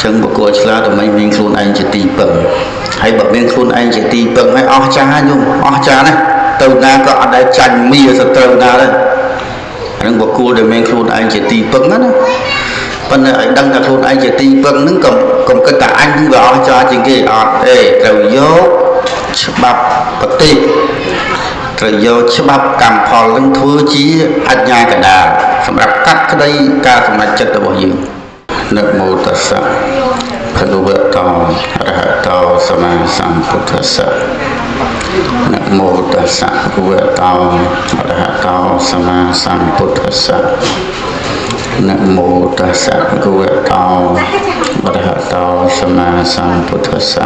ចឹងបុគ្គលឆ្លាតដើម្បីមានខ្លួនឯងជាទីពឹងហើយបើមានខ្លួនឯងជាទីពឹងហើយអស់ចាញោមអស់ចាណាទៅណាក៏អត់ដែលចាញ់មៀសត្រូវណាដែរហ្នឹងបុគ្គលដែលមានខ្លួនឯងជាទីពឹងណាប៉ុន្តែឲ្យដឹងថាខ្លួនឯងជាទីពឹងហ្នឹងកុំគិតថាអញវាអស់ចាជាងគេអត់ទេត្រូវយកច្បាប់ប្រតិត្រូវយកច្បាប់កម្មផលនឹងធ្វើជាអញ្ញាកដាលសម្រាប់កាត់ក្តីការសម្រេចចិត្តរបស់យើងนะโมตัสสะภะคะวะโตอะระหะโตสัมมาสัมพุทธัสสะนะโมตัสสะภะคะวะโตอะระหะโตสัมมาสัมพุทธัสสะนะโมตัสสะภะคะวะโตอะระหะโตสัมมาสัมพุทธัสสะ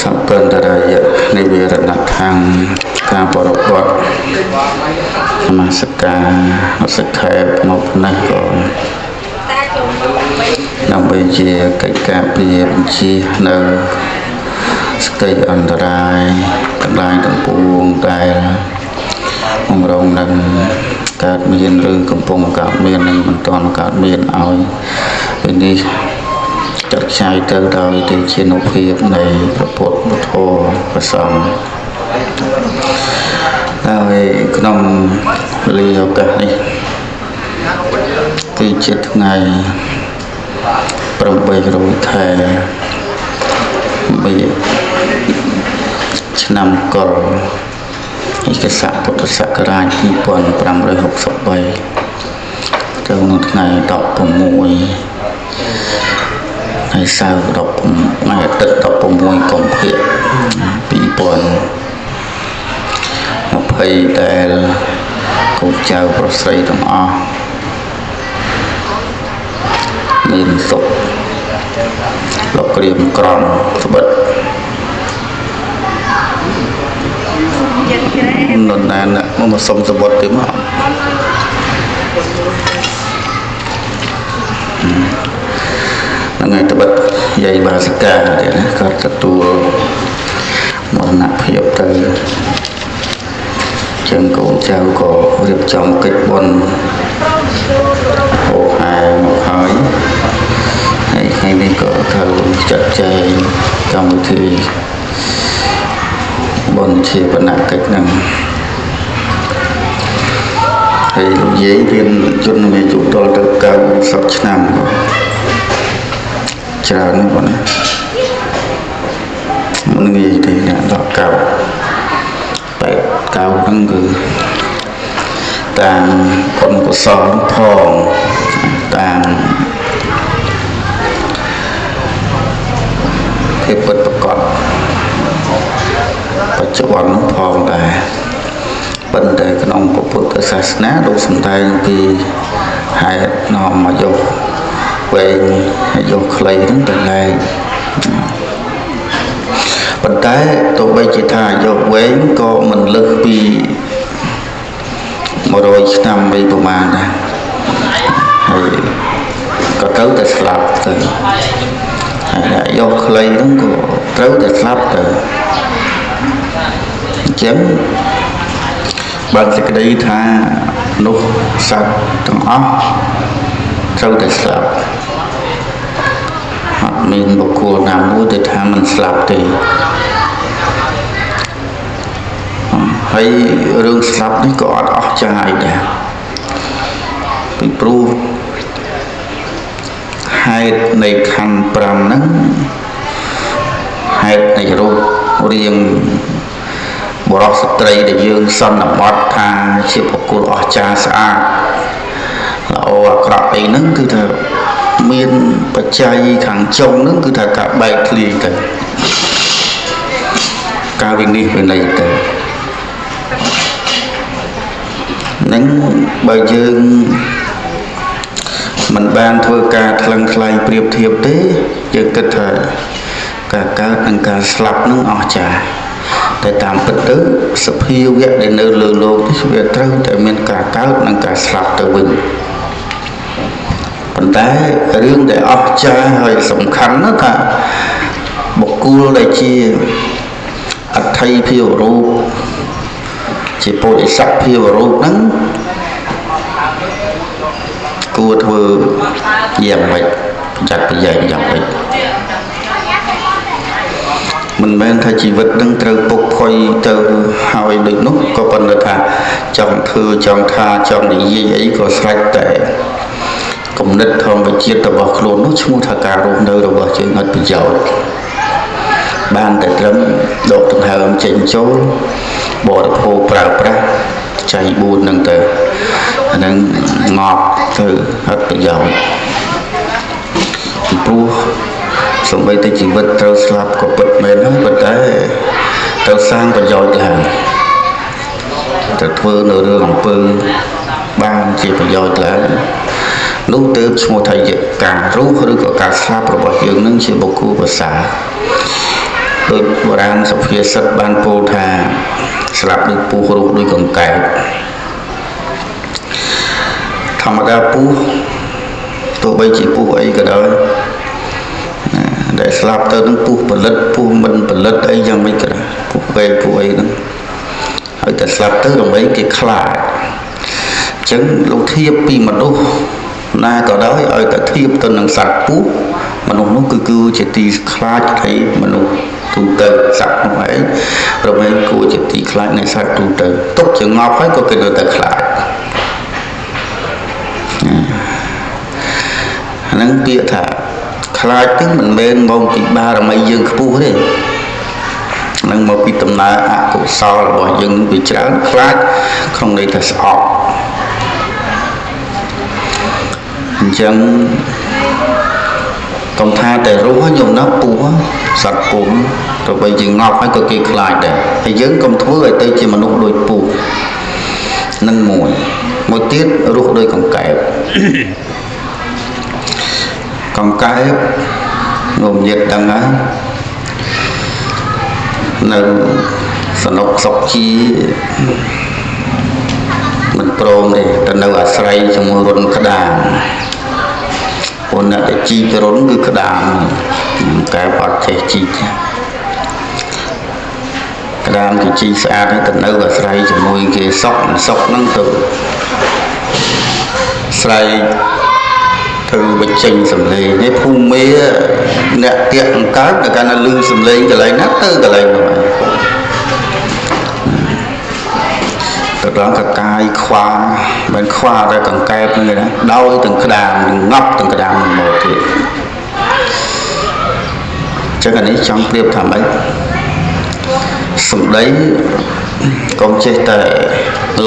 สัพพันตรายะนิเวรณัตถังការប្រកបសមាសការអសិក្ខេមកនេះក៏ដើម្បីជាកិច្ចការពារបញ្ជានៅស្តីអន្តរាយកន្លែងទាំងពួងដែលបំរុងនឹងកើតមានឬកំពុងកើតមាននិងមិនទាន់កើតមានឲ្យពេលនេះចាត់ចែងទៅដោយទីជានុភាពនៃព្រះពុទ្ធពធព្រះសង្ឃហើយក្នុងវេលាឱកាសនេះគឺជាថ្ងៃ8រោចខែឆ្នាំកុរឯកសារពុទ្ធសករាជ2563ទៅនៅថ្ងៃ16ហើយសៅរ៍ថ្ងៃអាទិត្យ16កុម្ភៈ2020ដែលកូនចៅប្រុសស្រីទាំងអស់មានសុខលោកក្រៀមក្រំស្បិតនរណាមកសុំសបុតទេមកថ្ងៃត្បិតយាយបាសិកាទៀតណាក៏ទទួលមរណភាពទៅចឹងកូនចៅក៏រៀបចំកិច្ចបុណ្យហោហែមកហើយថ្ងៃនេះក៏ត្រូវចាត់ចែងកម្មវិធីបុណ្យជាបណកិច្ចហ្នឹងហើយលោកយាយរៀនជនមានអាយុដល់ទៅ90ឆ្នាំច្រើនណាស់បងមិនងាយទេអ្នកដល់9ហ្នឹងគឺតាមបុណ្យកុសលផងតាមភាពពិតប្រាកដបច្ចុប្បន្នផងដែរប៉ុន្តែក្នុងពុទ្ធសាសនាលោកសំដែងពីហេតុនាំអាយុវែងអាយុខ្លីហ្នឹងទៅឡើងប៉ុន្តែទោះបីជាថាអាយុវែងក៏មិនលើសពី100ឆ្នាំបីប្រហែលដែរហើយក៏ត្រូវតែស្លាប់ទៅហើយអាយុខ្លីហ្នឹងក៏ត្រូវតែស្លាប់ទៅអញ្ចឹងបានសេចក្តីថានោះសត្វទាំងអស់ត្រូវតែស្លាប់អត់មានបុគ្គលណាមួយដែលថាមិនស្លាប់ទេហើយរឿងស្លាប់នេះក៏អត់អស់ចាយដែរពីព្រោះហេតុនៃខណ្ឌ5ហ្នឹងហេតុនៃរូបរាងបរិសុទ្ធស្ត្រីដែលយើងសន្និបត្តិថាជាបុគ្គលអស្ចារ្យស្អាតល្អអាក្រក់អីហ្នឹងគឺថាមានបច្ច័យខាងចុងហ្នឹងគឺថាការបែកធ្លាយទៅការវិនិច្ឆ័យវិន័យទៅនឹងបើយើងមិនបានធ្វើការថ្លឹងថ្លែងប្រៀបធៀបទេយើងគិតថាការកើតនិងការស្លាប់នឹងអស្ចារ្យតែតាមពិតទៅសភាវៈដែលនៅលើโลกនេះវាត្រូវតែមានការកើតនិងការស្លាប់ទៅវិញប៉ុន្តែរឿងដែលអស្ចារ្យហើយសំខាន់ណាស់ថាបុគ្គលដែលជាអថ័យភាវរូបជាពុទ្ធិស័ក្តិភាវរូបហ្នឹង ក គួរធ្វើយ៉ាងម៉េចចាត់ប្រយ័ត្នយ៉ាងម៉េចមិនមែនថាជីវិតនឹងត្រូវពុកផុយទៅហើយដូចនោះក៏ប៉ុន្តែថាចង់ធ្វើចង់ថាចង់និយាយអីក៏ស្រេចតែគំនិតធម្មជាតិរបស់ខ្លួននោះឈ្មោះថាការរស់នៅរបស់យើងអត់ប្រយោជន៍បានតែត្រឹមដកដង្ហើមចេញចូលបរិភោគប្រើប្រាស់ចៃ4ហ្នឹងទៅអាហ្នឹងងាប់ទៅអត់ប្រយោជន៍ពីព្រោះសូម្បីតែជីវិតត្រូវស្លាប់ក៏ពិតមែនហើយប៉ុន្តែត្រូវសាងប្រយោជន៍ឡើងទៅធ្វើនៅរឿងអំពើបានជាប្រយោជន៍ឡើងនោះទើបឈ្មោះថាជាការរស់ឬក៏ការស្លាប់របស់យើងនឹងជាបុគ្គលប្រសើរដោយបុរាណសុភាសិតបានពោលថាស្លាប់ដូចពស់រស់ដូចកង្កែបធម្មតាពស់ទោះបីជាពស់អីក៏ដោយដែលស្លាប់ទៅនឹងពស់ផលិតពស់មិនផលិតអីយ៉ាងម៉េចក៏ដោយពស់វែងពស់អីហ្នឹងហើយតែស្លាប់ទៅដើម្បីគេខ្លាចអញ្ចឹងលោកធៀបពីមនុស្សណាក៏ដោយឲ្យតែធៀបទៅនឹងសត្វពស់មនុស្សនោះគឺជាទីខ្លាចនៃមនុស្សទូទៅសត្វនោះឯងរមែងគួរជាទីខ្លាចនៃសត្វទូទៅទុកជាងាប់ហើយក៏គេនៅតែខ្លាចហ្នឹងពាក្យថាខ្លាចទៅមិនមែនមកពីបារមីយើងខ្ពស់ទេនឹងមកពីដំណើរអកុសលរបស់យើងវាច្រើនខ្លាចក្នុងន័យថាស្អប់អញ្ចឹងកុំថាតែរស់ញោមណាពស់សត្វពស់ទៅបីជាងាប់ហើយក៏គេខ្លាចដែរហើយយើងកុំធ្វើឲ្យទៅជាមនុស្សដូចពស់នឹងមួយទៀតរស់ដូចកង្កែបកង្កែបងំញាតដឹងហើយនៅសនុកសុកជាមិនព្រមទេទៅនៅអាស្រ័យជាមួយរុនក្តាមអូនអ្នកតែជីករុនគឺក្តាមកែបអត់ចេះជីកក្តាមគឺជីស្អាតទៅនៅអាស្រ័យជាមួយគេសុកហ្នឹងទៅស្រ័យធ្វើបញ្ចេញសម្លេងនេះភូមិមេអ្នកទៀកអង្កើតតែកាលណាឮសម្លេងកន្លែងណាទៅកន្លែងនោះទៅដល់កកាយខ្វាមិនខ្វាតែកង្កែបហ្នឹងណាដោយទាំងក្តាមងាប់ទាំងក្តាមមកទៀតចឹងអានេះចង់ប្រៀបថាម៉េចសម្ដីកុំចេះតែ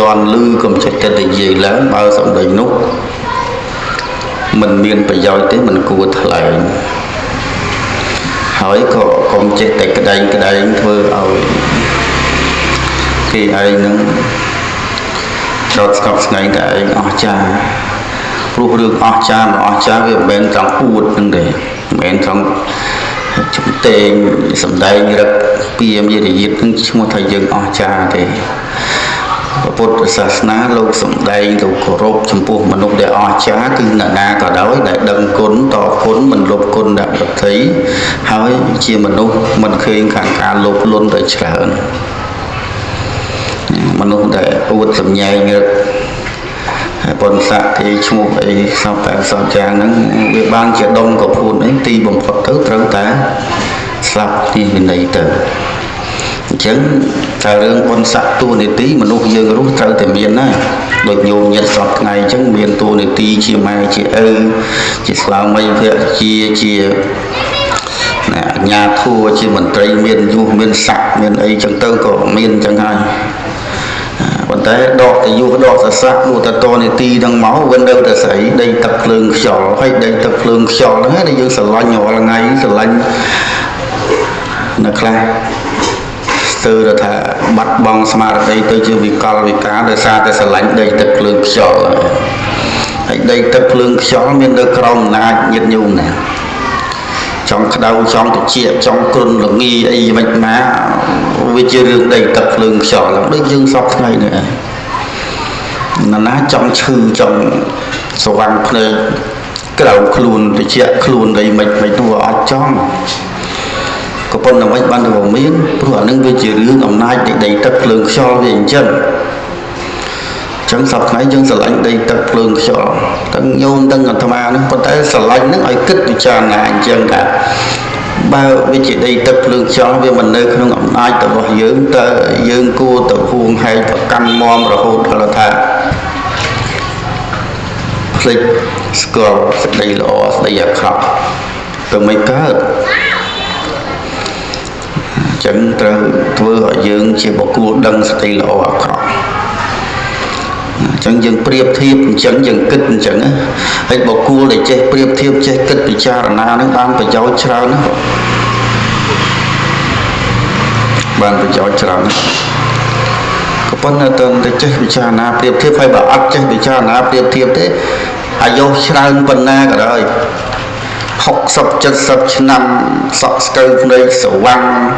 លន់ឮកុំចេះតែនិយាយឡើងបើសម្ដីនោះមិនមានប្រយោជន៍ទេមិនគួរថ្លែងហើយក៏កុំចេះតែក្តែងធ្វើឲ្យគេឯងនឹងចោតស្កប់ស្ងៃតែឯងអស់ចាព្រោះរឿងអស់ចាវាមិនមែនត្រង់អួតនឹងទេមិនមែនត្រង់ជំតេងសំដែងរឹកពីមារយាទនឹងឈ្មោះថាយើងអស់ចាទេពុទ្ធសាសនាលោកសំដែងទៅគោរពចំពោះមនុស្សដែលអស្ចារ្យគឺអ្នកណាក៏ដោយដែលដឹងគុណតគុណមិនលុបគុណដាក់ប្រតិហើយជាមនុស្សមិនឃើញខាងការលោភលន់ទៅច្រើនមនុស្សដែលអួតសម្ញែងរឹកប៉ុនស័កគេឈ្មោះអីសពតែសពយ៉ាងហ្នឹងវាបានជាដុំកពួនអីទីបំផុតទៅត្រូវតែស្លាប់ទីវិន័យទៅអញ្ចឹងតែរឿងបុណ្យស័ក្តិតួនាទីមនុស្សយើងរស់ត្រូវតែមានដែរដូចញោមញាតិសពថ្ងៃអញ្ចឹងមានតួនាទីជាម៉ែជាឪជាស្វាមីភរិយាជាអាជ្ញាធរជាមន្ត្រីមានយុះមានស័ក្តិមានអីចឹងទៅក៏មានអញ្ចឹងហើយប៉ុន្តែដកទៅយុះដកសស័ក្តិនោះតនីតិនឹងមកវិញនៅតែស្អីដីទឹកភ្លើងខ្យល់ហើយដីទឹកភ្លើងខ្យល់ហ្នឹងដែលយើងស្រឡាញ់រាល់ថ្ងៃស្រឡាញ់នៅខ្លះស្ទើរថាបាត់បង់ស្មារតីទៅជាវិកលវិការដោយសារតែស្រឡាញ់ដីទឹកភ្លើងខ្យល់ហើយដីទឹកភ្លើងខ្យល់មាននៅក្រោមអំណាចញាតិញោមណាចង់ក្តៅចង់ត្រជាក់ចង់គ្រុនល្ងីអីមិនណាវាជារឿងដីទឹកភ្លើងខ្យល់ដូចយើងសពថ្ងៃនេះណាចង់ឈឺចង់ស្វាំងភ្នែកក្រៅខ្លួនត្រជាក់ខ្លួនអីមិននោះអត់ចង់ក៏ប៉ុន្តែមិនបានទៅមានព្រោះអានឹងវាជារឿងអំណាចនៃដីទឹកភ្លើងខ្យល់វាអញ្ចឹងច chẳng sập ngay dân sờ lạnh đây tập lương cho tăng nhôm tăng ngàn tham ăn có thể sờ lạnh nó ai kích đi tràn là anh chân cả bao với chị đây tập lương cho vì mình nơi không ngậm ai tập vào dưỡng cua tập huồng hay tập canh mom rồi hôn là thà click scroll đây là đây là khóc từ mấy cái chẳng thưa ở dưỡng chỉ một cua đăng đây là khóc chẳng dừng priệp thiệp chẳng dừng kích chẳng á hay bỏ cua để che priệp thiệp che kích bị cha là na nó ban phải giáo trao nó ban phải giáo trao nó có phần là tên để che bị cha na priệp thiệp hay bảo ắt che bị cha na priệp thiệp thế ai giáo trao phần na cả đời học sập chân sập năm sọ sờ đây sờ văng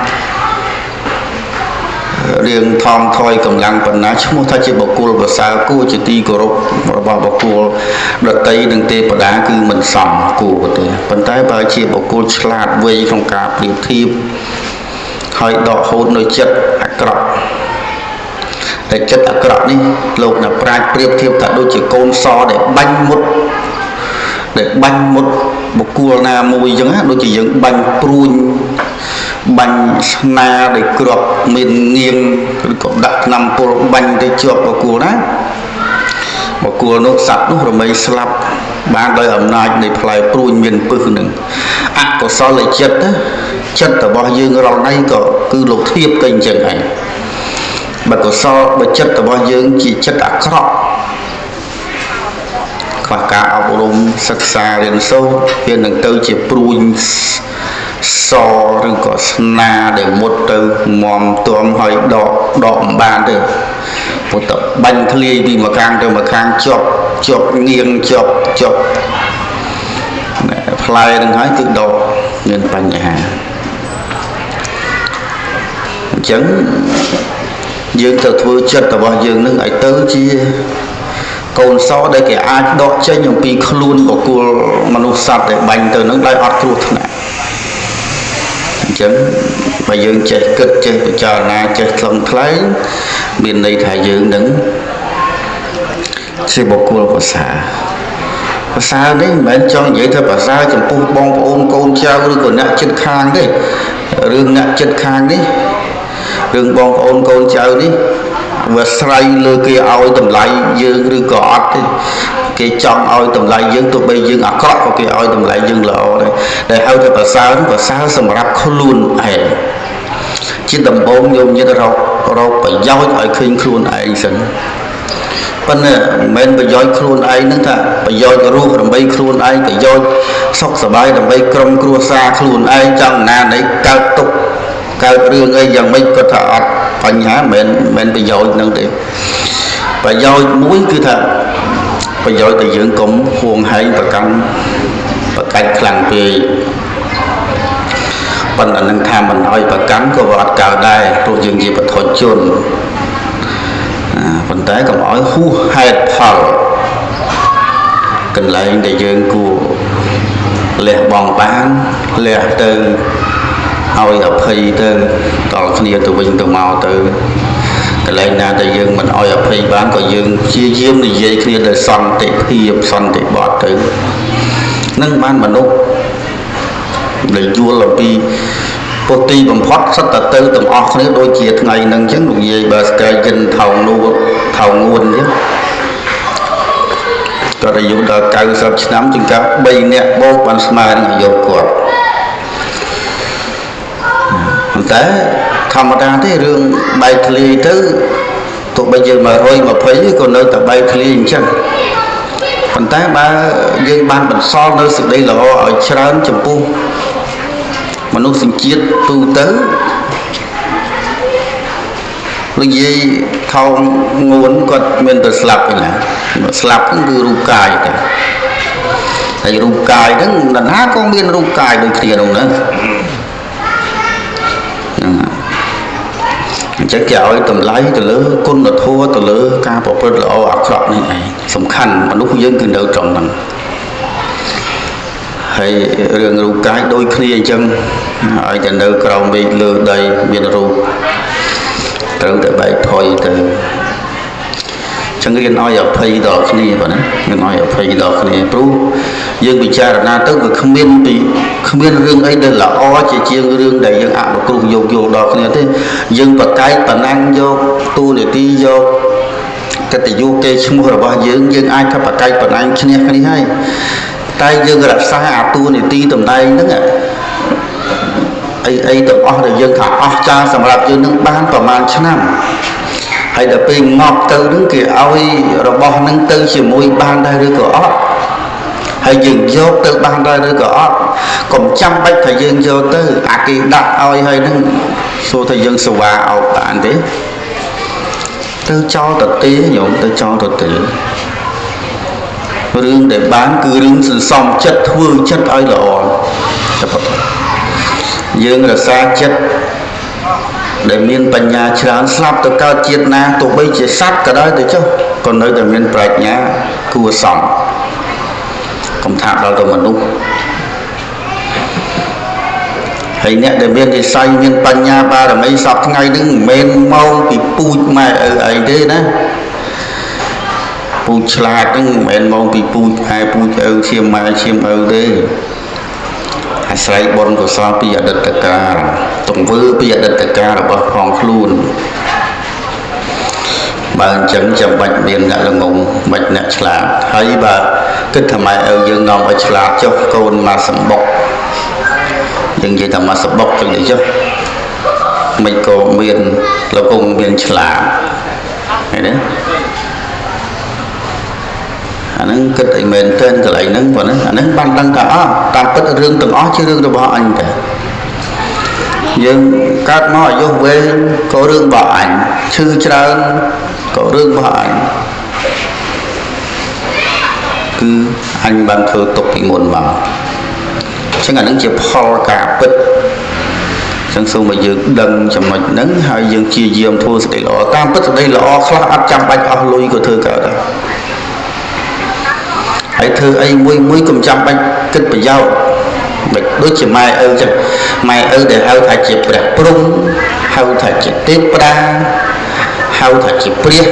riêng thong thôi cầm lăng phần ná chúng ta chỉ bảo cua và sao cua chỉ ti cổ rục và bảo cua đợt tây đừng tê và đá cứ mình sòng cua của tôi phần tay bà chỉ bảo cua lạt vây trong cả biểu thiệp hơi đỏ hôn nơi chất acrop để chất acrop đi lục là prai biểu thiệp tại đôi chỉ côn so để banh một cua na mùi giống đôi chỉ giống banh prun banh na để cọp miền nghiêng cọp đặt nằm cua banh để chọp vào cua đó một cua nó sạch nó rồi mấy slap ban đời ẩm nay để phải prun miền bực nừng có so lại chất ở bao nhiêu rồi nay có cứ lục thiệp kênh chẳng này mà có so với chất ở bao nhiêu chỉ chất đã crop và cả áo bông sắc xa đến sâu hiện đừng tư chỉ prun so rồi có na để một từ mòm tôm hơi đỏ bàn được một tập banh thli đi mà càng chọc nghiêng chọc fly đừng hỏi tự độ nên banh nhà hàng chẳng dương tự thua chất là bao dương nước ấy tứ chi còn so đây cái ai đọ chơi những pi luôn của cô manu sạt để banh từ nước đây ọt ruột này chẳng bây giờ chạy cực chạy chờ na chạy lòng thấy bên đây thầy dương đứng xe bộ cua của xa đấy mẹ cho vậy thôi bà sao chẳng bông bông ôm con trao rồi còn nặng chân khang đấy rương nặng chân khang đấy rương bông ôm con trao đi và say lơ kia ao tầm lại dương rư cọt cái trong ao tầm lại dương tụi bây dương cọt và cái ao tầm lại dương lọ đây để ao cho bà sao sầm rap không luôn hề chỉ tầm bông dùng như thế đâu phải giao ở khinh luôn ai sẵn phần mình phải giao luôn ai nữa ta phải giao cái ruột làm bay luôn ai phải giao sọc sờ bay làm bay cầm cua xa luôn ai trong na đấy cao tục cao riêng ấy dần mấy có thọ phần nhá mình phải giao năng để phải giao muối cứ thật phải giao từ dưỡng cũng huồng hay và căng và cách làng về phần là năng tham mình nói và cắn có vọt cào đai rồi dừng gì và thổi chôn phần tế còn nói hú hai thở cần lấy để dương của lẹ bòn bán lẹ từ hồi ở phi từ còn kia từ bình từ màu từ lấy na để dương mình hồi ở phi bán có dương chia diêm thì dây kia để son để hiệp son để bọt từ nâng ban mà nút để vua là vì cô ti bằng phát rất là tư tầm óc nếu đôi chia ngày nâng chứng được gì bà cái dân thầu nguồn chứ có thể dùng đợt cao sắp nắm chúng ta bay nè bố bàn smile là dột của thế thầm ra thế rương bay thli tứ tụi bây giờ mà thôi mà thấy còn nơi tập bay thli chăng còn thế ba dân ban bật so nơi sự đây là ở trán chấm pu mà nó sinh chiết tu tứ lúc gì không nguồn còn mình tự slap vậy nè slap cũng cứ ru cài cả tại ru cài đó là ná con miên ru cài được tiền đâu nữa chắc kéo tầm lái từ lứa côn là thua từ lứa ca bộ phật là ảo crop này sầm khăn mà lúc dân cứ đâu trọng năng hay rừng ru cái đôi khi chân ở trên đâu cầu bị lừa đầy miền ru từ bài thôi từ ចឹងរៀនឲ្យអភ័យដល់គ្នាបងណារៀនឲ្យអភ័យដល់គ្នាព្រោះយើងពិចារណាទៅវាគ្មានរឿងអីដែលល្អជាងរឿងដែលយើងអនុគ្រោះយកដល់គ្នាទេយើងបកកាយបណ្ណាំងយកទូនាទីយកកិត្តិយសគេឈ្មោះរបស់យើងអាចថាបកកាយបណ្ណាំងឈ្នះគ្នាហើយតែយើងរក្សាអាទូនាទីតំណែងហ្នឹងអីទាំងអស់ដែលយើងថាអស់ចាសម្រាប់យើងនឹងបានប្រហែលឆ្នាំហើយដល់ពេលងប់ទៅនឹងគេឲ្យរបស់នឹងទៅជាមួយបានដែរឬក៏អត់ហើយយើងយកទៅបានដែរឬក៏អត់កុំចាំបាច់ថាយើងយកទៅអាគេដាក់ឲ្យហើយនឹងសួរថាយើងសេវាអោបបានទេទៅចោលទៅទេញោមទៅចោលទៅទេរឿងដែលបានគឺរឿងសន្សំចិត្តធ្វើចិត្តឲ្យល្អយើងរក្សាចិត្តដែលមានបញ្ញាច្រើនស្លាប់ទៅកើតជាតិណាទោះបីជាសត្វក៏ដោយទៅចុះក៏នៅតែមានប្រាជ្ញាគួរសមកុំថាដល់ទៅមនុស្សហើយអ្នកដែលមាននិស្ស័យមានបញ្ញាបារមីសពថ្ងៃនេះមិនមែនមកពីពូជម៉ែឪអីទេណាពូជឆ្លាតហ្នឹងមិនមែនមកពីពូជឯពូជឪឈាមម៉ែឈាមឪទេអាស្រ័យបុណ្យកុសលពីអតីតកាលទង្វើពីអតីតកាលរបស់ផងខ្លួនបើអញ្ចឹងចាំបាច់មានអ្នកល្ងងមិនអ្នកឆ្លាតហើយបើគិតថាម៉ែឪយើងនាំឲ្យឆ្លាតចុះកូនមកសម្បុកយើងនិយាយថាមកសម្បុកចឹងទៅចុះមិនក៏មានល្ងងមានឆ្លាតឃើញទេអាហ្នឹងគិតឲ្យមែនទែនកន្លែងហ្នឹងប៉ុណ្ណឹងអាហ្នឹងបានដឹងថាអស់តាមពិតរឿងទាំងអស់ជារឿងរបស់អញតែយើងកើតមកអាយុវែងក៏រឿងរបស់អញឈឺច្រើនក៏រឿងរបស់អញគឺអញបានធ្វើទុកពីមុនមកអញ្ចឹងអាហ្នឹងជាផលការពិតអញ្ចឹងសូមឲ្យយើងដឹងចំណុចហ្នឹងហើយយើងជាយាមធ្វើសេចក្តីល្អតាមពិតសេចក្តីល្អខ្លះអត់ចាំបាច់អស់លុយក៏ធ្វើកើតដែរហើយធ្វើអីមួយកុំចាំបាច់គិតប្រយោជន៍មិនដូចជាម៉ែឪចឹងម៉ែឪដែលហៅថាជាព្រះព្រំហៅថាជាទេវតាហៅថាជាព្រះ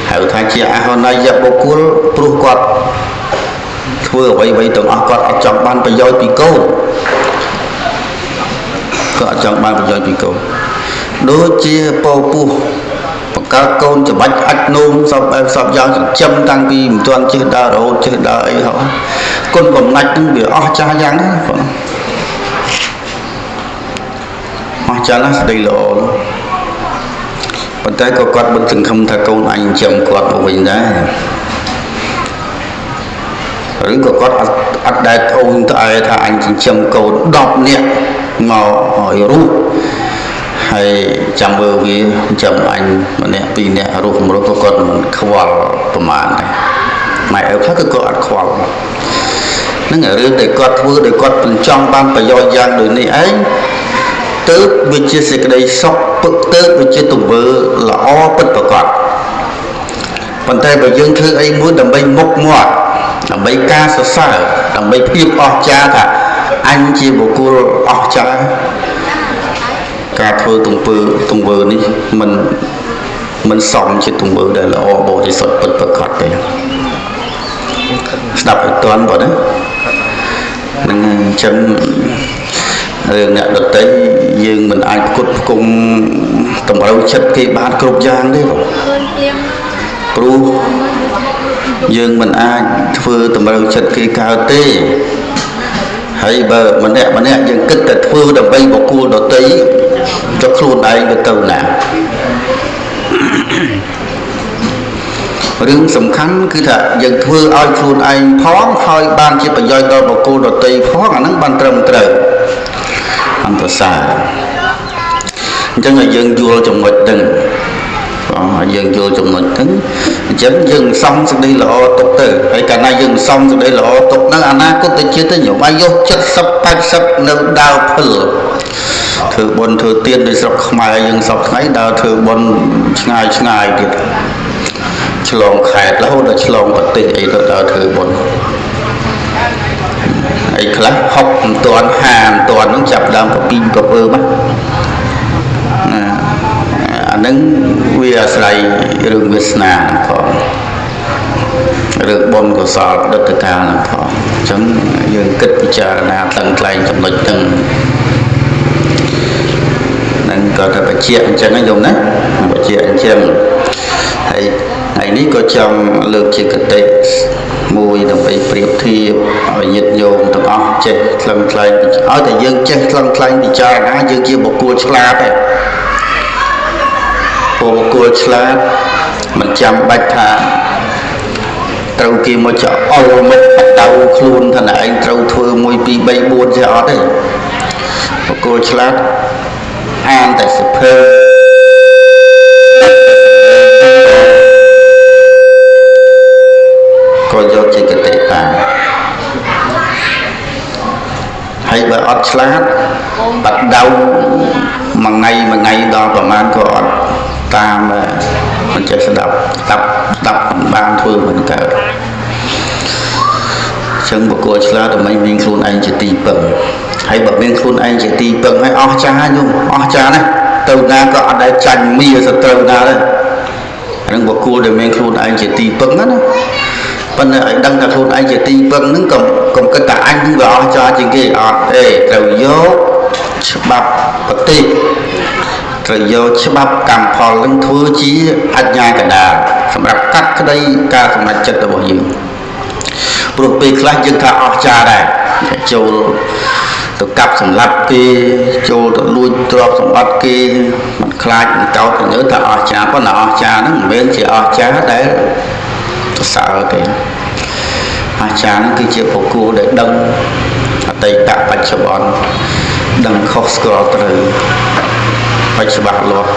ហៅថាជាអហនយបុគ្គលព្រោះគាត់ធ្វើអ្វីទាំងអស់គាត់អត់ចង់បានប្រយោជន៍ពីកូនគាត់អត់ចង់បានប្រយោជន៍ពីកូនដូចជាពោពោះបង្កើតកូនច្បាច់អាចនោមសពបែបសពយ៉ាងចិញ្ចឹមតាំងពីមិនទាន់ចេះដើររហូតចេះដើរអីហោះគុណបំណាច់នឹងវាអស់ចាស់យ៉ាងណាបងអស់ចាស់ណាស់ស្ដីល្អប៉ុន្តែក៏គាត់មិនសង្ឃឹមថាកូនអញចិញ្ចឹមគាត់មកវិញដែរឬក៏គាត់អត់ដែលអូនត្អែថាអញចិញ្ចឹមកូន10នាក់មកឲ្យរស់ហើយចាំមើលវាចាំអញម្នាក់ពីរនាក់រស់មរក៏គាត់មិនខ្វល់ប្រមាណដែរម៉ែឪខ្លះគឺគាត់អត់ខ្វល់ហ្នឹងរឿងដែលគាត់ធ្វើដែលគាត់បញ្ចង់បានប្រយោជន៍យ៉ាងដូចនេះឯងទើបវាជាសេចក្តីសុខពឹកទើបវាជាទង្វើល្អពិតប្រាកដប៉ុន្តែបើយើងធ្វើអីមួយដើម្បីមុខមាត់ដើម្បីការសរសើរដើម្បីភាពអស្ចារ្យថាអញជាបុគ្គលអស្ចារ្យការធ្វើទង្វើនេះមិនសមជាទង្វើដែលល្អបរិសុទ្ធពិតប្រាកដទេស្ដាប់ឲ្យទាន់បងណានឹងអញ្ចឹងរឿងអ្នកដទៃយើងមិនអាចផ្គត់ផ្គង់តម្រូវចិត្តគេបានគ្រប់យ៉ាងទេបងព្រោះយើងមិនអាចធ្វើតម្រូវចិត្តគេកើតទេហើយបើម្នាក់យើងគិតតែធ្វើដើម្បីបុគ្គលដទៃចុះខ្លួនឯងទៅណារឿងសំខាន់គឺថាយើងធ្វើឲ្យខ្លួនឯងផងហើយបានជាប្រយោជន៍ដល់បុគ្គលដទៃផងអាហ្នឹងបានត្រឹមត្រូវអន្តរសាអញ្ចឹងឲ្យយើងយល់ចំណុចហ្នឹងឲ្យយើងយល់ចំណុចហ្នឹងអញ្ចឹងយើងសំសេចក្តីល្អទុកទៅហើយកាលណាយើងសំសេចក្តីល្អទុកហ្នឹងអនាគតទៅជាតិទៅញោមអាយុ70 80នៅដើរភឹលធ្វើបុណ្យធ្វើទានដោយស្រុកខ្មែរយើងសពថ្ងៃដើរធ្វើបុណ្យឆ្ងាយទៀតឆ្លងខេត្តរហូតដល់ឆ្លងប្រទេសអីទៅដើរធ្វើបុណ្យអីខ្លះហុកមិនទាន់ហាមិនទាន់ហ្នឹងចាប់ដើមប្រពីប្រពើមកអា នឹងវាអាស្រ័យរឿងវាសនាផងរឿងបុណ្យកុសលដុតកាលហ្នឹងផងអញ្ចឹងយើងគិតពិចារណាតឹងថ្លែងចំណុចទាំងនឹងក៏ទៅបជាអញ្ចឹងហ្នឹងណាបជាអញ្ចឹងហើយថ្ងៃនេះក៏ចង់លើកជាគតិមួយដើម្បីប្រៀបធៀបឲ្យញាតិញោមទាំងអស់ចេះថ្លឹងថ្លែងឲ្យតែយើងចេះថ្លឹងថ្លែងពិចារណាយើងជាបុគ្គលឆ្លាតទេបុគ្គលឆ្លាតមិនចាំបាច់ថាត្រូវគេមកចោលមកបដៅខ្លួនថាឯងត្រូវធ្វើ1 2 3 4ចេះអត់ទេបុគ្គលឆ្លាតអានតែសភើក៏យកជាគតិតាមហើយបើអត់ឆ្លាតបដៅមួយថ្ងៃដល់ប្រហែលក៏អត់តាមមិនចេះស្ដាប់បានធ្វើមិនកើតចឹងបុគ្គលឆ្លាតដើម្បីមានខ្លួនឯងជាទីពឹងហើយបើមានខ្លួនឯងជាទីពឹងហើយអស់ចាញោមអស់ចាណាទៅណាក៏អត់ដែលចាញ់មៀសត្រូវណាដែរហ្នឹងបុគ្គលដែលមានខ្លួនឯងជាទីពឹងណាប៉ុន្តែឲ្យដឹងថាខ្លួនឯងជាទីពឹងហ្នឹងកុំគិតថាអញគឺវាអស់ចាជាងគេអត់ទេត្រូវយកច្បាប់ប្រទេសត្រូវយកច្បាប់កម្មផលនឹងធ្វើជាអញ្ញាកណ្ដាលសម្រាប់កាត់ក្តីការសម្រេចចិត្តរបស់យើងព្រោះពេលខ្លះយើងថាអស់ចាដែរចូលទៅកាប់សម្លាប់គេចូលទៅលួចទ្រព្យសម្បត្តិគេមិនខ្លាចមិនកោតទៅថាអស់ចាប៉ុន្តែអស់ចាហ្នឹងមិនមែនជាអស់ចាដែលទៅសើទេអស់ចាហ្នឹងគឺជាបុគ្គលដែលដឹងអតីតបច្ចុប្បន្នដឹងខុសស្គាល់ត្រូវឲ្យច្បាស់លាស់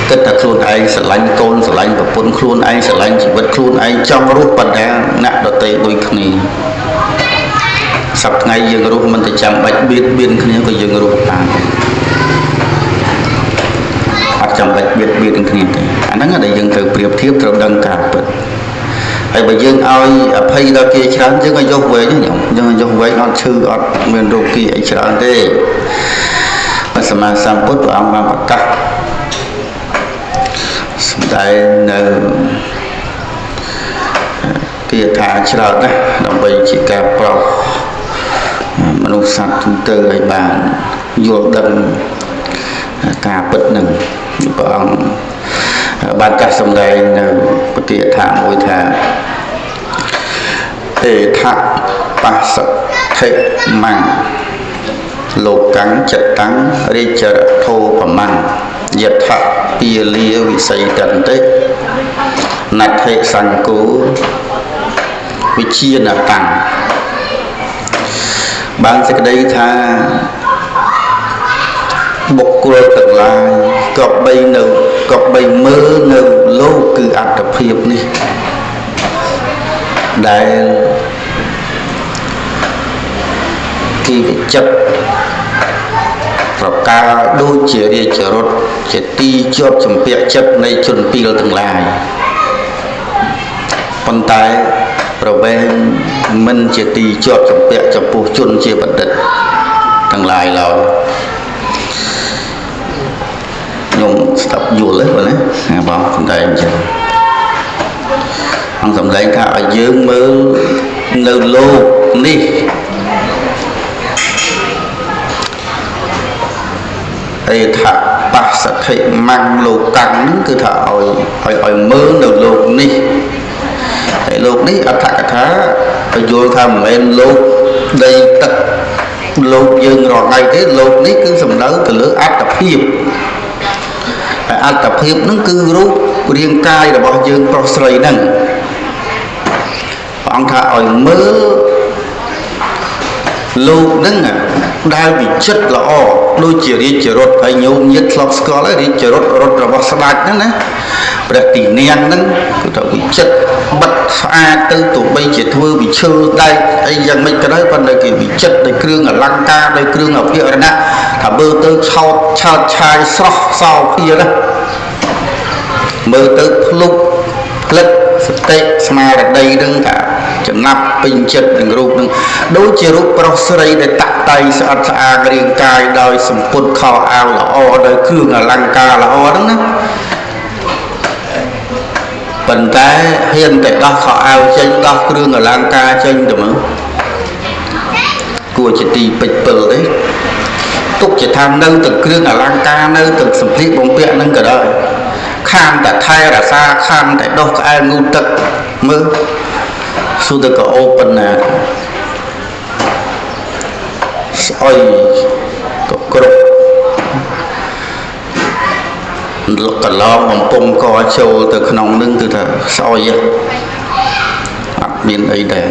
គិតថាខ្លួនឯងស្រឡាញ់កូនស្រឡាញ់ប្រពន្ធខ្លួនឯងស្រឡាញ់ជីវិតខ្លួនឯងចង់រស់ប៉ុន្តែអ្នកដទៃដូចគ្នាសប្តាហ៍យើងរស់មិនទៅចាំបាច់បៀតបៀនគ្នាក៏យើងរស់បានអត់ចាំបាច់បៀតបៀនគ្នាទេអាហ្នឹងដែលយើងត្រូវប្រៀបធៀបត្រូវដឹងការពិតហើយបើយើងឲ្យអភ័យដល់គេច្រើនយើងក៏យកវែងយើងយកវែងអត់ឈឺអត់មានរោគគីអីច្រើនទេសម្មាសម្ពុទ្ធព្រះអង្គបានប្រកាសសម្ដែងនៅគាថាច្រើនណាស់ដើម្បីជាការប្រោសមនុស្សសត្វទូទៅឲ្យបានយល់ដឹងការពិតនឹងព្រះអង្គបានចាស់សម្ដែងនៅពទាថាមួយថាទេថបស្សថិមੰលោកកាំងចិត្តតាំងរាជរធោប្រមាំងយថពាលាវិស័យតន្តិណដ្ឋិសង្គោវិជាណតាំងបានសេចក្តីថាបុគ្គលទាំងឡាយក៏បីមើលនៅលោកគឺអត្តភាពនេះដែលគេវិចិត្រប្រការដូចជារាជរថជាទីជាប់ចម្ពាក់ចិត្តនៃជនពីលទាំងឡាយប៉ុន្តែប្រវែងមិនជាទីជាប់ចម្ពាក់ចំពោះជនជាបណ្ឌិតទាំងឡាយឡើយខ្ញុំស្ដាប់យល់ទេបងណាបងសំដែងអញ្ចឹងអង្គសំដែងថាឲ្យយើងមើលនៅលោកនេះអេថាបស្សថិមੰលោកកាំងហ្នឹងគឺថាឲ្យមើលនៅលោកនេះហើយលោកនេះអត្ថកថាបញ្យល់ថាមិនមែនលោកដីទឹកលោកយើងរងៃទេលោកនេះគឺសំដៅទៅលើអត្តភាពហើយអត្តភាពហ្នឹងគឺរូបរាងកាយរបស់យើងប្រុសស្រីហ្នឹងព្រះអង្គថាឲ្យមើលលោកហ្នឹងដែលវិចិត្រល្អដូចជារាជរថហើយញោមញាតិធ្លាប់ស្គាល់ហើយរាជរថរបស់ស្ដេចហ្នឹងណាព្រះទីនាងហ្នឹងគឺថាវិចិត្របិទស្អាតទៅទោះបីជាធ្វើវិឈើដែកអីយ៉ាងម៉េចក៏ដោយប៉ុន្តែគេវិចិត្រដោយគ្រឿងអលង្ការដោយគ្រឿងអភិរណៈថាមើលទៅឆោតឆើតឆាយស្រស់សោភាណាមើលទៅភ្លុកផ្លិតសតិស្មារតីនឹងថាចំណាប់ពេញចិត្តនឹងរូបនឹងដូចជារូបប្រុសស្រីដែលតាក់តែងស្អាតស្អាតរាងកាយដោយសម្ពុតខោអាវល្អដោយគ្រឿងអលង្ការល្អហ្នឹងណា ប៉ុន្តែហ៊ានតែដោះខោអាវចេញដោះគ្រឿងអលង្ការចេញទៅមើលគួរជាទីពេចពិលទេទុកជាថានៅទាំងគ្រឿងអលង្ការនៅទាំងសម្ភារបំពាក់ហ្នឹងក៏ដោយខានតែថែរក្សាខានតែដោះក្អែលងូតទឹកមើលស៊ូទៅក៏អូប៉ុណ្ណាស្អុយក៏គ្រប់កន្លងបំពង់កចូលទៅក្នុងនឹងគឺថាស្អុយអត់មានអីដែរ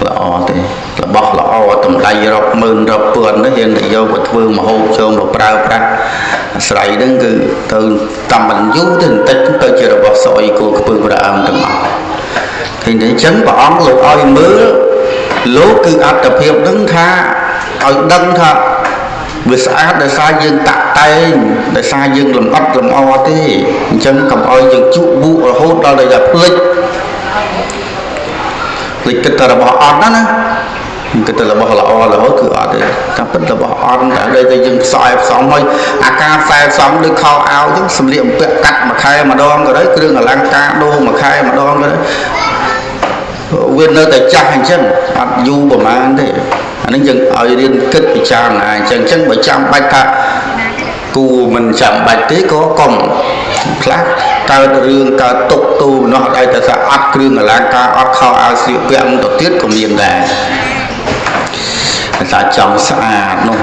ល្អទេរបស់ល្អតម្លៃរាប់ម៉ឺនរាប់ពាន់នេះយើងទៅយកមកធ្វើម្ហូបចូលមកប្រើប្រាស់អាស្រ័យហ្នឹងគឺទៅតាមមិនយូរទៅបន្តិចទៅជារបស់ស្អុយគួរខ្ពើព្រះអង្គទាំងអស់ឃើញទេអញ្ចឹងព្រះអង្គលោកឲ្យមើលលោកគឺអត្តភាពហ្នឹងថាឲ្យដឹងថាវាស្អាតដោយសារយើងតាក់តែងដោយសារយើងលំអិតលំអទេអញ្ចឹងកុំឲ្យយើងជក់បួករហូតដល់តែភ្លេចគិតតែរបស់អត់ណាគិតតែរបស់ល្អរហូតគឺអត់ទេតែពិតរបស់អត់តែយើងខ្សែផ្សំឲ្យអាការខ្សែផ្សំដូចខោអាវអញ្ចឹងសម្លៀកបំពាក់កាត់មួយខែម្ដងក៏ដោយគ្រឿងអលង្ការដូរមួយខែម្ដងក៏ដោយវានៅតែចាស់អញ្ចឹងអត់យូរប្រហែលទេអានេះយើងឲ្យរៀនគិតពិចារណាអញ្ចឹងបើចាំបាច់ថាគូមិនចាំបាច់ទេក៏កុំខ្លះកើតរឿងកើតទុកទូនោះឲ្យតែថាអត់គ្រឿងអលង្ការអត់ខោអាវស្លៀកពាក់ទៅទៀតក៏មានដែរតែចង់ស្អាតនោះ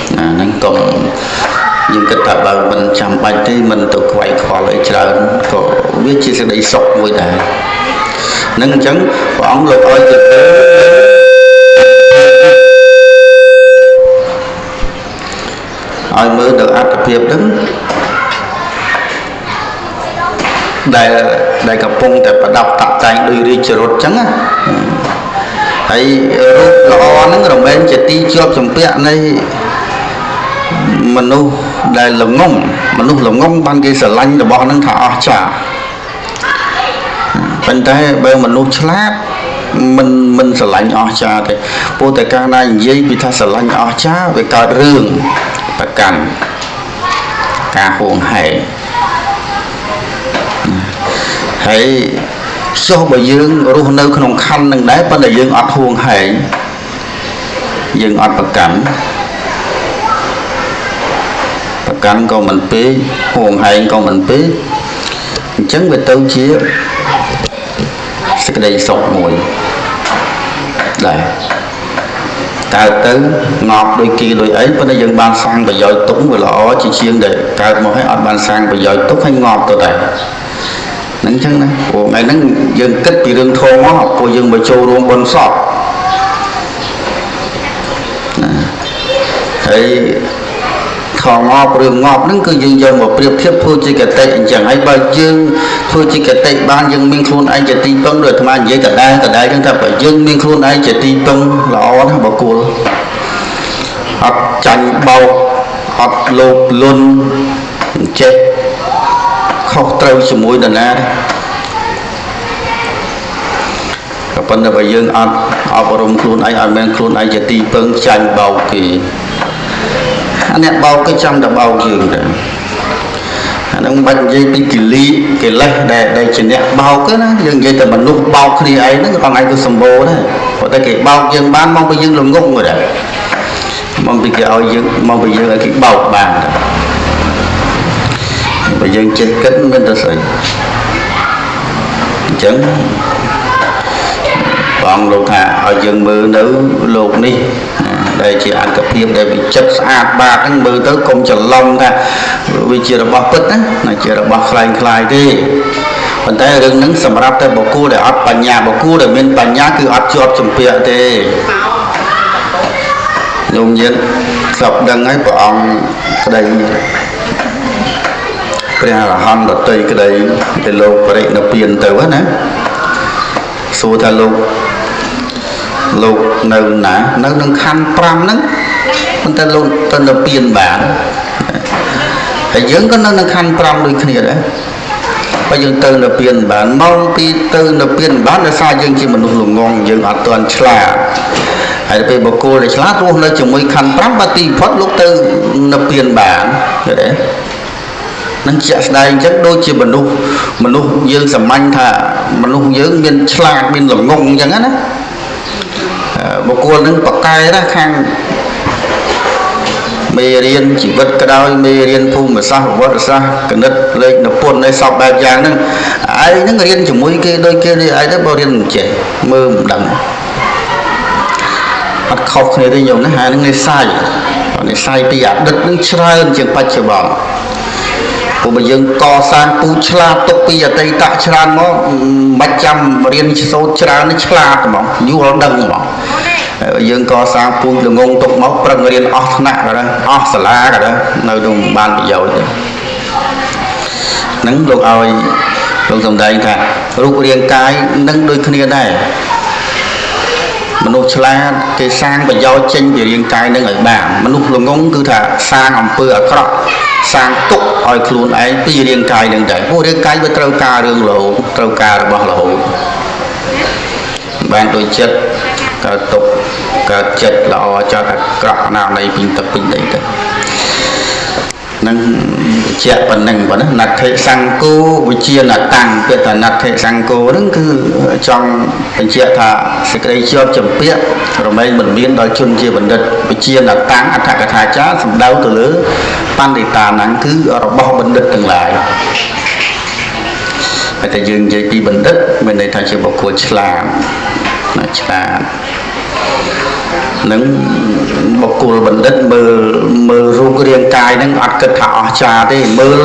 ហ្នឹងកុំយើងគិតថាបើមិនចាំបាច់ទេមិនទៅខ្វាយខ្វល់អីច្រើនក៏វាជាសេចក្តីសុខមួយដែរនឹងអញ្ចឹងព្រះអង្គលោកឲ្យទៅឲ្យមើលដល់អត្តភាពហ្នឹងដែលកំពុងតែប្រដាប់តាក់តែងដោយរាជរថអញ្ចឹងណាហើយរូបល្អហ្នឹងរមែងជាទីជាប់ចម្ពាក់នៃមនុស្សដែលល្ងងមនុស្សល្ងងបានគេស្រឡាញ់របស់ហ្នឹងថាអស្ចារ្យប៉ុន្តែបើមនុស្សឆ្លាតមិនស្រឡាញ់អស្ចារ្យទេព្រោះតែកាលណានិយាយពីថាស្រឡាញ់អស្ចារ្យវាកើតរឿងប្រកាន់ការហួងហែងហើយចុះបើយើងរស់នៅក្នុងខណ្ឌនឹងដែរប៉ុន្តែយើងអត់ហួងហែងយើងអត់ប្រកាន់ក៏មិនពេកហួងហែងក៏មិនពេកអញ្ចឹងវាទៅជាសេចក្តីសុខមួយដែរកើតទៅងប់ដូចគីដូចអីប៉ុន្តែយើងបានសាងប្រយោជន៍ទុកវាល្អជាជាងដែលកើតមកឲ្យអត់បានសាងប្រយោជន៍ទុកឲ្យងប់ទៅដែរហ្នឹងអញ្ចឹងណាព្រោះថ្ងៃហ្នឹងយើងគិតពីរឿងធម៌មកព្រោះយើងមកចូលរួមបុណ្យសពណាហើយខងប់រឿងងប់ហ្នឹងគឺយើងយកមកប្រៀបធៀបធ្វើជាកតិអញ្ចឹងហើយបើយើងធ្វើជាកតិបានយើងមានខ្លួនឯងជាទីពឹងដូចអាត្មានិយាយដដែលចឹងថាបើយើងមានខ្លួនឯងជាទីពឹងល្អណាស់បកគលអត់ចាញ់បោកអត់លោភលន់ចេះខុសត្រូវជាមួយនរណាក៏ប៉ុន្តែបើយើងអត់អប់រំខ្លួនឯងឲ្យមានខ្លួនឯងជាទីពឹងចាញ់បោកគេអ្នកបោកគេចាំតែបោកយើងដែរអានឹងមិននិយាយពីកិលេសដែលជាអ្នកបោកណាយើងនិយាយតែមនុស្សបោកគ្នាឯងហ្នឹងក៏អាចទៅសម្បូរដែរព្រោះតែគេបោកយើងបានមកពីយើងល្ងងដែរមកពីគេឲ្យយើងមកពីយើងឲ្យគេបោកបានដែរបើយើងចេះគិតមិនទៅស្អីអញ្ចឹងបងលោកថាឲ្យយើងមើលនៅលោកនេះដែលជាអត្តភាពដែលវាចិត្តស្អាតបាតហ្នឹងមើលទៅកុំច្រឡំថាវាជារបស់ពិតណាជារបស់ខ្លាំងខ្លាយទេប៉ុន្តែរឿងហ្នឹងសម្រាប់តែបុគ្គលដែលអត់បញ្ញាបុគ្គលដែលមានបញ្ញាគឺអត់ជាប់ជំពាក់ទេញោមញាតិស្រាប់ដឹងហើយព្រះអង្គក្តីព្រះអរហន្តដតីក្តីទៅលោកបរិនិព្វានទៅណាសួរថាលោកនៅណានៅនឹងខណ្ឌ5ហ្នឹងប៉ុន្តែលោកទៅនិព្វានបានហើយយើងក៏នៅនឹងខណ្ឌ5ដូចគ្នាដែរបើយើងទៅនិព្វានបានមកពីទៅនិព្វានបានដោយសារយើងជាមនុស្សល្ងងយើងអត់ទាន់ឆ្លាតហើយពេលបុគ្គលដែលឆ្លាតរស់នៅជាមួយខណ្ឌ5បាត់ទីផុតលោកទៅនិព្វានបានឃើញទេ នឹងជាក់ស្ដែងអញ្ចឹងដូចជាមនុស្សយើងសាមញ្ញថាមនុស្សយើងមានឆ្លាតមានល្ងងអញ្ចឹងណាបុគ្គលនឹងបកកែណាខាងមេរៀនជីវិតក៏ដោយមេរៀនភូមិសាស្ត្រប្រវត្តិសាស្ត្រគណិតលេខនិពន្ធនៃសពបែបយ៉ាងហ្នឹងឯងហ្នឹងរៀនជាមួយគេដូចគេនេះឯងទៅបើរៀនមិនចេះមើលមិនដឹងអត់ខុសគ្នាទេញោមណាហើយនឹងនិស័យពីអតីតនឹងច្រើនជាងបច្ចុប្បន្នព្រោះបើយើងកសាងពូជឆ្លាតទុកពីអតីតច្រើនមកមិនចាំរៀនសូត្រច្រើននេះឆ្លាតហ្មងយល់ដឹងហ្មងយើងកសាងពូជល្ងងទុកមកប្រឹងរៀនអស់ថ្នាក់ក៏ដែរអស់សាលាក៏ដែរនៅក្នុងបានប្រយោជន៍ទេហ្នឹងលោកឲ្យលោកសំដែងថារូបរាងកាយនឹងដូចគ្នាដែរមនុស្សឆ្លាតគេសាងប្រយោជន៍ចេញពីរាងកាយនឹងឲ្យបានមនុស្សល្ងងគឺថាសាងអំពើអាក្រក់សាងទុកឲ្យខ្លួនឯងពីរាងកាយនឹងដែរព្រោះរាងកាយវាត្រូវការរឿងរហូតត្រូវការរបស់រហូតបានដូចចិត្តកើតទុកកើតចិត្តល្អចិត្តអាក្រក់ណានៃពីទឹកពីដីទៅនឹងជាក់ប៉ុណ្ណឹងប៉ុណ្ណាណដ្ឋិសង្គោវិជាណតាំងពាក្យថាណដ្ឋិសង្គោហ្នឹងគឺចង់បញ្ជាក់ថាសេចក្តីជាប់ចម្ពាក់រមែងមិនមានដល់ជនជាបណ្ឌិតវិជាណតាំងអដ្ឋកថាចារសំដៅទៅលើបណ្ឌិតាហ្នឹងគឺរបស់បណ្ឌិតទាំងឡាយតែយើងនិយាយពីបណ្ឌិតមានន័យថាជាបុគ្គលឆ្លាតនឹងបុគ្គលបណ្ឌិតមើលរូបរាងកាយនឹងអត់គិតថាអស្ចារ្យទេមើល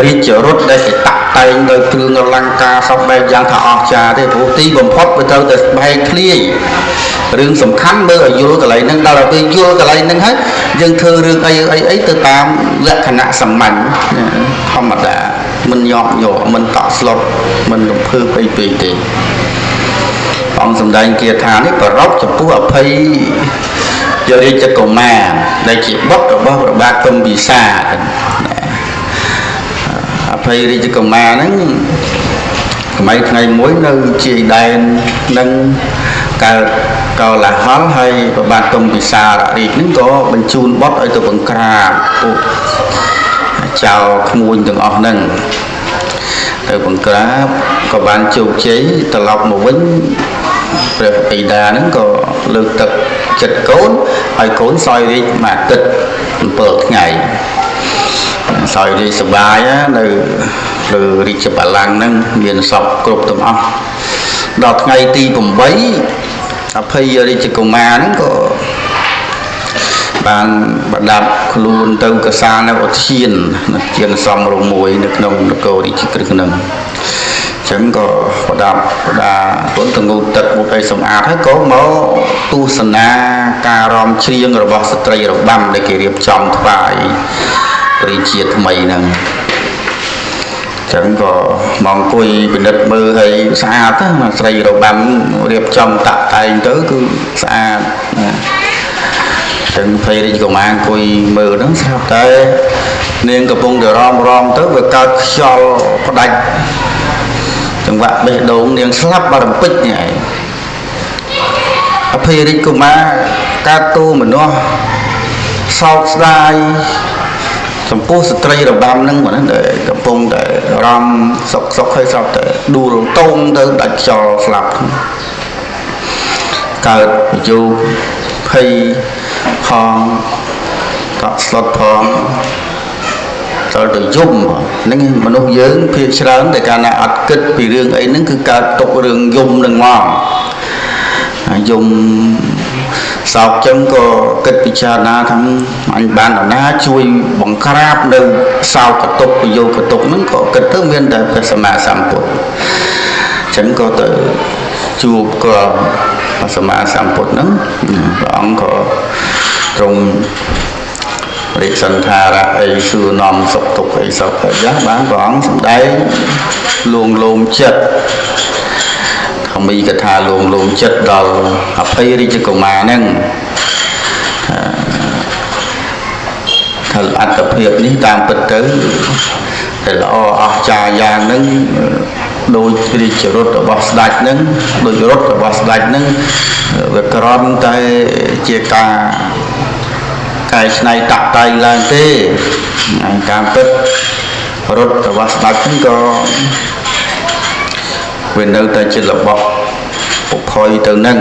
រាជរថដែលគេតាក់តែងដោយគ្រឿងអលង្ការសពបែបយ៉ាងថាអស្ចារ្យទេព្រោះទីបំផុតវាត្រូវតែបែកធ្លាយរឿងសំខាន់មើលឲ្យយល់កន្លែងហ្នឹងដល់ទៅពេលយល់កន្លែងហ្នឹងហើយយើងធ្វើរឿងអីទៅតាមលក្ខណៈសាមញ្ញធម្មតាមិនញក់មិនតក់ស្លុតមិនរំភើបអីពេកទេអង្គសម្ដែងគាថានេះប្ររពចំពោះអភ័យរាជកុមារដែលជាបុត្ររបស់ព្រះបាទទុំពិសាអភ័យរាជកុមារហ្នឹងសម័យថ្ងៃមួយនៅជាដែននឹងកើតកោលហលហើយព្រះបាទទុំពិសារាជហ្នឹងក៏បញ្ជូនបុត្រឲ្យទៅបង្ក្រាបពួកចៅក្មួយទាំងអស់ហ្នឹងទៅបង្ក្រាបក៏បានជោគជ័យត្រឡប់មកវិញព្រះបិតាហ្នឹងក៏លើកទឹកចិត្តកូនឲ្យកូនសោយរាជមួយអាទិត្យ7ថ្ងៃសោយរាជសបាយនៅលើរាជបល្ល័ង្កហ្នឹងមានសពគ្រប់ទាំងអស់ដល់ថ្ងៃទី8អភ័យរាជកុមារហ្នឹងក៏បានប្រដាប់ខ្លួនទៅកសាលនៅឧទ្យានសំរុំមួយនៅក្នុងនគររាជក្រឹស្នឹងចឹងក៏ប្រដាប់ប្រដាទុនទៅងូតទឹកមុខឲ្យសម្អាតហើយក៏មកទស្សនាការរំច្រៀងរបស់ស្ត្រីរបាំដែលគេរៀបចំថ្វាយព្រះជាថ្មីហ្នឹងចឹងក៏មកអង្គុយពិនិត្យមើលឲ្យស្អាតណាស្រីរបាំរៀបចំតាក់តែងទៅគឺស្អាតណាចឹងភ័យរាជកុមារអង្គុយមើលហ្នឹងស្រាប់តែនាងកំពុងតែរំទៅវាកើតខ្យល់ផ្ដាច់ចង្វាក់បេះដូងនាងស្លាប់បារម្ភិចនេះឯងអភ័យរាជកុមារកើតតួមនោះសោកស្ដាយចំពោះស្ត្រីរបាំហ្នឹងហ្នឹងដែលកំពុងតែរំសុកហើយស្រាប់តែដួលតោងទៅដាច់ខ្យល់ស្លាប់កើតយោភ័យផងតក់ស្លុតផងចូលទៅយំហ្នឹងមនុស្សយើងភាគច្រើនតែកាលណាអត់គិតពីរឿងអីហ្នឹងគឺកើតទុករឿងយំនឹងមកយំសោកចឹងក៏គិតពិចារណាថាអញបានដល់ណាជួយបង្ក្រាបនៅសោកកតុកពយោកតុកហ្នឹងក៏គិតទៅមានតែព្រះសម្មាសម្ពុទ្ធចឹងក៏ទៅជួបក៏ព្រះសម្មាសម្ពុទ្ធហ្នឹងព្រះអង្គក៏ទ្រង់រិះសន្ធារៈអីសួរនាំសុខទុក្ខអីសពអីយ៉ាងបានព្រះអង្គសម្ដែងលួងលោមចិត្តធម្មីកថាលួងលោមចិត្តដល់អភ័យរាជកុមារហ្នឹងថាអត្តភាពនេះតាមពិតទៅតែល្អអស្ចារ្យយ៉ាងហ្នឹងដោយរាជរថរបស់ស្ដេចហ្នឹងដោយរថរបស់ស្ដេចហ្នឹងវាក្រំតែជាការកែច្នៃតាក់តែងឡើងទេតាមពិត រត់របស់ស្ដេចហ្នឹងក៏វានៅតែជារបស់ពុភ័យទៅនឹង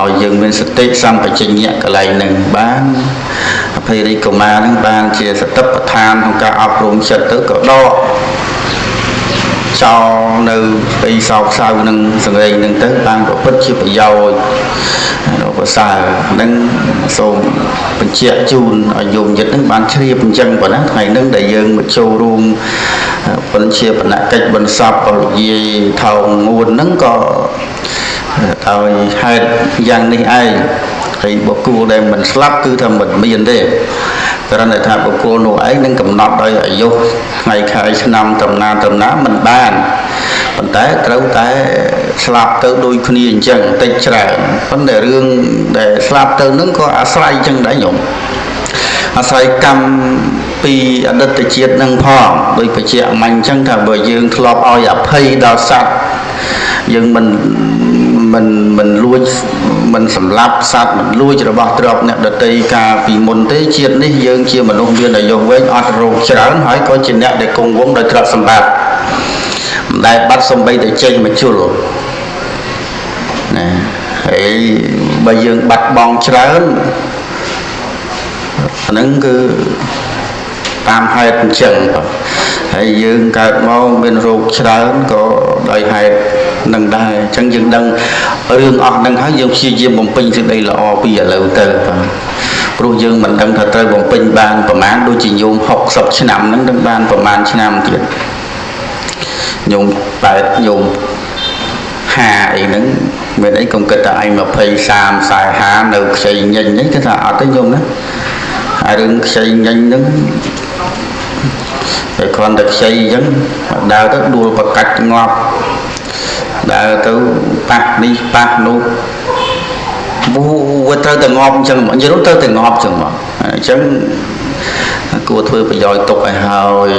ឲ្យយើងមានសតិសម្បជញ្ញៈកន្លែងហ្នឹងបានអភ័យរីកុមារហ្នឹងបានជាសតិប្បដ្ឋានក្នុងការអប់រំចិត្តទៅក៏ដកចោលនៅទីសោកសៅនឹងសង្រេងនឹងទៅបានប្រព្រឹត្តជាប្រយោជន៍ដល់ប្រសើរនឹងសូមបញ្ជាក់ជូនឲ្យយោមយិត្តនឹងបានជ្រាបអញ្ចឹងប៉ុណ្ណាថ្ងៃហ្នឹងដែលយើងមកចូលរួមបញ្ជាបណកិច្ចបន្សពរបស់លោកយាយថោងងួនហ្នឹងក៏ដោយហេតុយ៉ាងនេះឯងហើយបុគ្គលដែលមិនស្លាប់គឺថាមិនមានទេគ្រាន់តែថាបុគ្គលនោះឯងនឹងកំណត់ដោយអាយុថ្ងៃខែឆ្នាំដំណាមិនបានប៉ុន្តែត្រូវតែស្លាប់ទៅដូចគ្នាអញ្ចឹងតិចច្រើនប៉ុន្តែរឿងដែលស្លាប់ទៅនឹងក៏អាស្រ័យអញ្ចឹងដែរញោមអាស្រ័យកម្មពីអតីតជាតិនឹងផងដោយបញ្ជាក់អញ្ចឹងថាបើយើងធ្លាប់ឲ្យអភ័យដល់សត្វយើងមិនលួចមិនសម្លាប់សត្វមិនលួចរបស់ទ្រព្យអ្នកដទៃកាលពីមុនទេជាតិនេះយើងជាមនុស្សមានអាយុវែងអត់រោគច្រើនហើយក៏ជាអ្នកដែលគង់វង្សដោយទ្រព្យសម្បត្តិមិនដែលបាត់សំបីតែចេញមកជុលណាហើយបើយើងបាត់បង់ច្រើនអាហ្នឹងគឺតាមហេតុអញ្ចឹងហើយយើងកើតមកមានរោគច្រើនក៏ដោយហេតុនឹងដែរអញ្ចឹងយើងដឹងរឿងអស់ហ្នឹងហើយយើងព្យាយាមបំពេញសេចក្តីល្អពីឥឡូវទៅព្រោះយើងមិនដឹងថាត្រូវបំពេញបានប្រមាណដូចជាញោម60ឆ្នាំហ្នឹងនឹងបានប្រមាណឆ្នាំទៀតញោម8ញោម50អីហ្នឹងមានអីកុំគិតថាឯង20 30 40នៅខ្ចីញញហ្នឹងគឺថាអត់ទេញោមណាហើយរឿងខ្ចីញញហ្នឹងតែគ្រាន់តែខ្ចីអញ្ចឹងដើរទៅដួលប្រកាច់ងាប់ដើរទៅប៉ះនេះប៉ះនោះវាត្រូវតែងាប់អញ្ចឹងនិយាយទៅត្រូវតែងាប់អញ្ចឹងមកអញ្ចឹងគួរធ្វើប្រយោជន៍ទុកឲ្យហើយ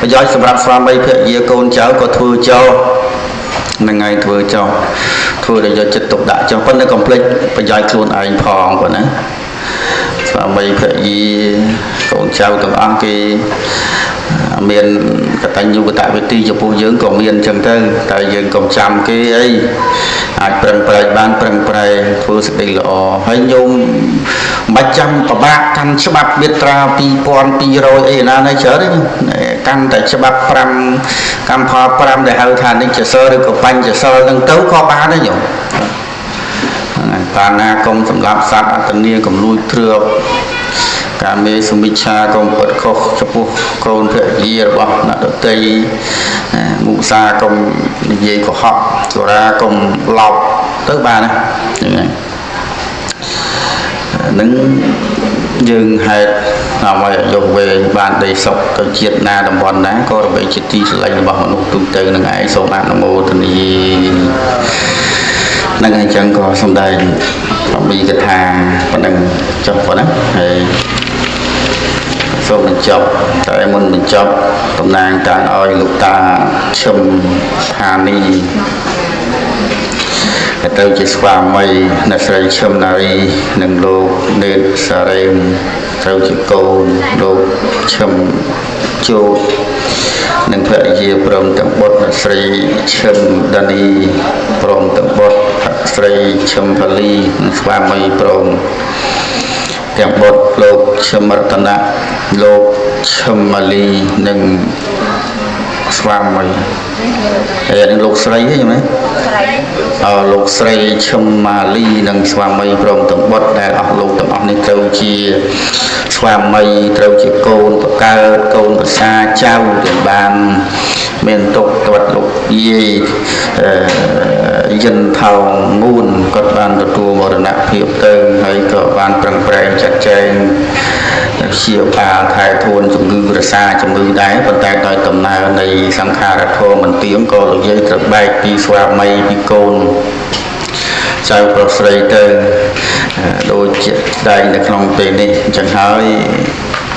ប្រយោជន៍សម្រាប់ស្វាមីភរិយាកូនចៅក៏ធ្វើចោលនឹងហើយធ្វើចោលធ្វើឲ្យយកចិត្តទុកដាក់ចោលប៉ុន្តែកុំភ្លេចប្រយោជន៍ខ្លួនឯងផងប៉ុណ្ណាស្វាមីភរិយាកូនចៅទាំងអស់គេមានកតញ្ញូកតវេទីចំពោះយើងក៏មានអញ្ចឹងទៅតែយើងកុំចាំគេអីអាចប្រឹងប្រែងបានប្រឹងប្រែងធ្វើសេចក្តីល្អហើយញោមមិនចាំប្របាក់កាន់ច្បាប់មាត្រា2200អីណានេះច្រើនកាន់តែច្បាប់5កម្មផល5ដែលហៅថានិច្ចសិលឬក៏បញ្ញសិលហ្នឹងទៅក៏បានដែរញោមកាលណាកុំសម្លាប់សត្វអត្តនីកុំលួចទ្រព្យការមេសុមិច្ឆាកុំពិតខុសចំពោះកូនភរិយារបស់អ្នកដទៃមុសាកុំនិយាយកុហកសុរាកុំឡប់ទៅបានណាហ្នឹងយើងហេតុដើម្បីយកវេបានដីសុខទៅជាតិណាតំបន់ណាក៏ដើម្បីជាទីស្រឡាញ់របស់មនុស្សទូទៅនឹងឯងសូមអនុមោទនានឹងអញ្ចឹងក៏សំដែងអំពីកថាប៉ុណ្ណឹងចប់ប៉ុណ្ណាហើយសូមបញ្ចប់តែមុនបញ្ចប់តំណាងតាំងឲ្យលោកតាឈឹមឋានីទៅជាស្វាមីអ្នកស្រីឈឹមណារីនិងលោកនេតសារ៉េមត្រូវជាកូនលោកឈឹមជោតនិងភរិយាព្រមទាំងបុត្រអ្នកស្រីឈឹមដានីព្រមទាំងបុត្រស្រីឈឹមផលីនិងស្វាមីព្រមទាំងបុត្រលោកឈឹមរតនៈលោកឈឹមម៉ាលីនិងស្វាមីហើយនឹងលោកស្រីហ្នឹងមែនលោកស្រីឈឹមម៉ាលីនិងស្វាមីព្រមទាំងបុត្រដែលអស់លោកទាំងអស់នេះត្រូវជាស្វាមីត្រូវជាកូនបកើតកូនប្រសាចៅដែលបានមានទុកត្បិតលោកយាយយិនថោងងួនគាត់បានទទួលមរណភាពទៅហើយក៏បានប្រឹងប្រែងចាត់ចែងព្យាបាលថែទាំជំងឺរសាជំងឺដែរប៉ុន្តែដោយដំណើរនៃសង្ខារធម៌មិនទៀងក៏លោកយាយត្រូវបែកពីស្វាមីពីកូនចៅប្រុសស្រីទៅដូចជាដែងនៅក្នុងពេលនេះអញ្ចឹងហើយ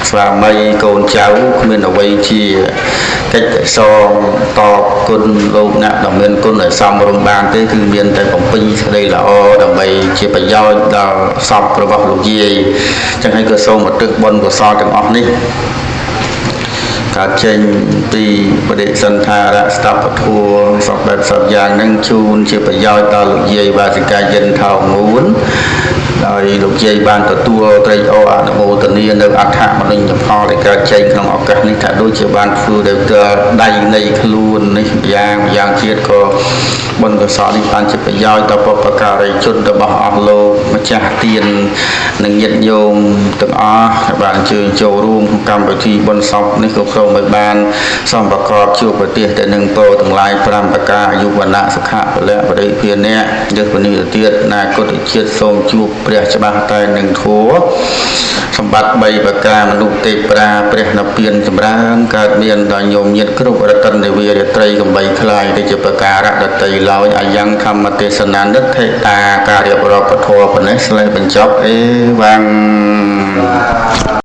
ស្វាមីកូនចៅគ្មានអ្វីជាកិច្ចសងតបគុណលោកអ្នកដ៏មានគុណឲ្យសមរម្យបានទេគឺមានតែបំពេញសេចក្តីល្អដើម្បីជាប្រយោជន៍ដល់សពរបស់លោកយាយអញ្ចឹងហើយក៏សូមឧទ្ទិសបុណ្យកុសលទាំងអស់នេះ កើតចេញពីបដិសន្ធារៈស្តាប់ពធัวសពបែបសពយ៉ាងនឹងជូនជាប្រយោជន៍ដល់លោកយាយវាសិកាយិនថោងួនដោយលោកយាយបានទទួលត្រេកអរអនុមោទនានៅអដ្ឋមនុញ្ញផលដែលកើតចេញក្នុងឱកាសនេះថាដូចជាបានធ្វើដោយផ្ទាល់ដៃនៃខ្លួននេះយ៉ាងទៀតក៏បុណ្យកុសលនេះបានជាប្រយោជន៍ដល់បុព្វការីជនរបស់អស់លោកម្ចាស់ទាននិងញាតិញោមទាំងអស់ដែលបានអញ្ជើញចូលរួមក្នុងកម្មវិធីបុណ្យសពនេះក៏សូមឲ្យបានសម្ប្រកបជួបប្រទេសទៅនឹងពរទាំងឡាយ5ប្រការអាយុវណ្ណៈសុខៈពលៈបរិភានៈយសពនីទៀតណាគុតជាតិសូមជួបព្រះច្បាស់តែនឹងធัวសម្បត្តិ3ប្រការមនុស្សទេពប្រាព្រះនិព្វានចម្រើនកើតមានដល់ញោមញាតគ្រប់រតននិវារត្រីកំបីខ្លាយទៅជាប្រការដតីឡើយអាយ៉ាងធម្មទេសនានិទ្ធិតាការរៀបរាប់ពធប៉ុណ្ណេះស្លេះបញ្ចប់អេវ៉ាំង